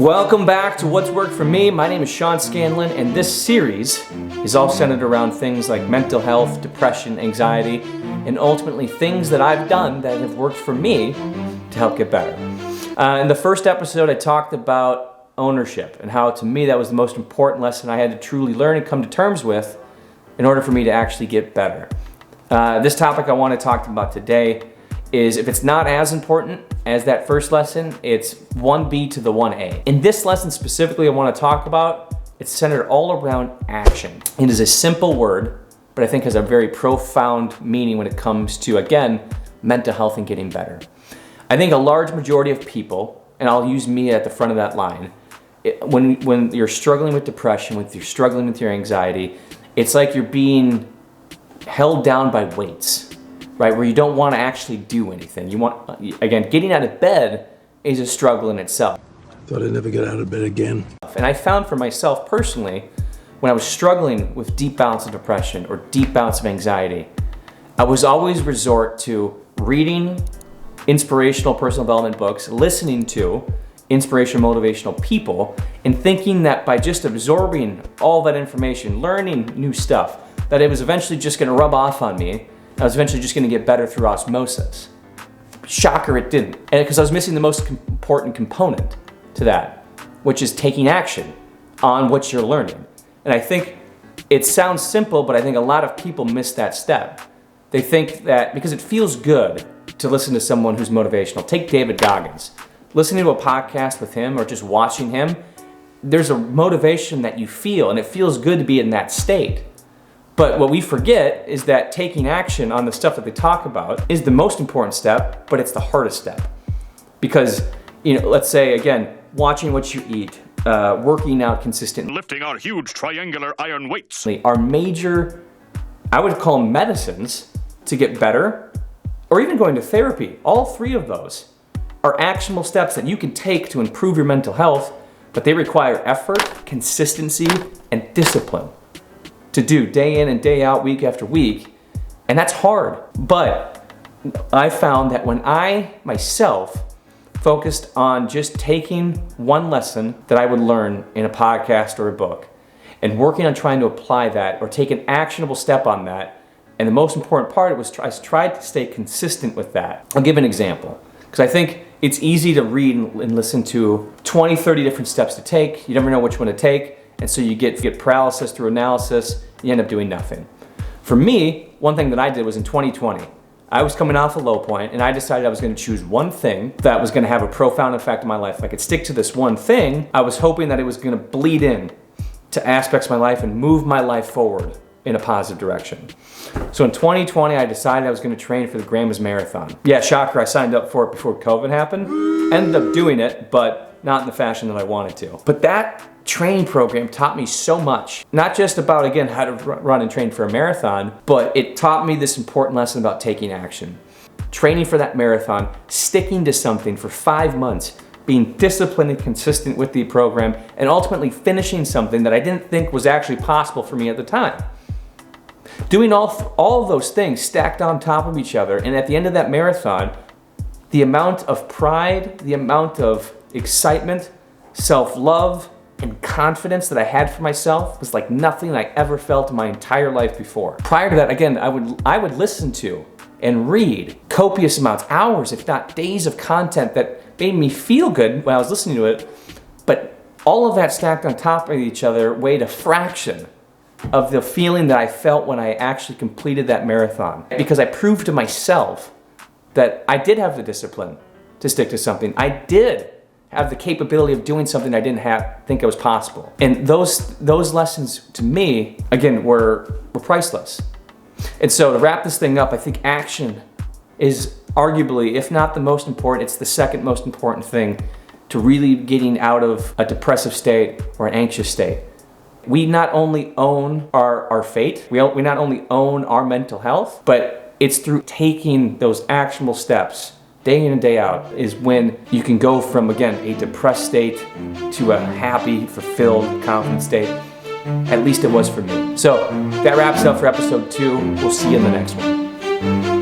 Welcome back to What's Worked For Me. My name is Sean Scanlon, and this series is all centered around things like mental health, depression, anxiety, and ultimately things that I've done that have worked for me to help get better. In the first episode, I talked about ownership and how, to me, that was the most important lesson I had to truly learn and come to terms with in order for me to actually get better. This topic I want to talk about today is, if it's not as important as that first lesson, it's 1B to the 1A. In this lesson specifically I want to talk about, it's centered all around action. It is a simple word, but I think has a very profound meaning when it comes to, again, mental health and getting better. I think a large majority of people, and I'll use me at the front of that line, when you're struggling with depression, when you're struggling with your anxiety, it's like you're being held down by weights. Right, where you don't want to actually do anything. Again, getting out of bed is a struggle in itself. Thought I'd never get out of bed again. And I found for myself personally, when I was struggling with deep bouts of depression or deep bouts of anxiety, I was always resort to reading inspirational personal development books, listening to inspirational, motivational people, and thinking that by just absorbing all that information, learning new stuff, that it was eventually just going to rub off on me. I was eventually just going to get better through osmosis. Shocker, it didn't. And because I was missing the most important component to that, which is taking action on what you're learning. And I think it sounds simple, but I think a lot of people miss that step. They think that because it feels good to listen to someone who's motivational. Take David Goggins. Listening to a podcast with him or just watching him, there's a motivation that you feel, and it feels good to be in that state. But what we forget is that taking action on the stuff that they talk about is the most important step, but it's the hardest step. Because, let's say, again, watching what you eat, working out consistently, lifting our huge triangular iron weights, are major, I would call them medicines to get better, or even going to therapy. All three of those are actionable steps that you can take to improve your mental health, but they require effort, consistency, and discipline to do day in and day out, week after week, and that's hard. But I found that when I myself focused on just taking one lesson that I would learn in a podcast or a book and working on trying to apply that or take an actionable step on that, and the most important part was I tried to stay consistent with that. I'll give an example, because I think it's easy to read and listen to 20, 30 different steps to take. You never know which one to take. And so you get paralysis through analysis, you end up doing nothing. For me, one thing that I did was in 2020, I was coming off a low point and I decided I was going to choose one thing that was going to have a profound effect on my life. If I could stick to this one thing, I was hoping that it was going to bleed in to aspects of my life and move my life forward in a positive direction. So in 2020, I decided I was going to train for the Grandma's Marathon. Yeah, shocker, I signed up for it before COVID happened. Ended up doing it, but not in the fashion that I wanted to. But that training program taught me so much, not just about, again, how to run and train for a marathon, but it taught me this important lesson about taking action. Training for that marathon, sticking to something for 5 months, being disciplined and consistent with the program, and ultimately finishing something that I didn't think was actually possible for me at the time. Doing all of those things stacked on top of each other, and at the end of that marathon, the amount of pride, the amount of excitement, self-love, and confidence that I had for myself was like nothing I ever felt in my entire life before. Prior to that, again, I would listen to and read copious amounts, hours, if not days of content that made me feel good when I was listening to it, but all of that stacked on top of each other weighed a fraction of the feeling that I felt when I actually completed that marathon. Because I proved to myself that I did have the discipline to stick to something. I did have the capability of doing something I didn't think it was possible. And those lessons to me, again, were priceless. And so to wrap this thing up, I think action is arguably, if not the most important, it's the second most important thing to really getting out of a depressive state or an anxious state. We not only own our fate, we not only own our mental health, but it's through taking those actionable steps day in and day out is when you can go from, again, a depressed state to a happy, fulfilled, confident state. At least it was for me. So that wraps up for episode 2. We'll see you in the next one.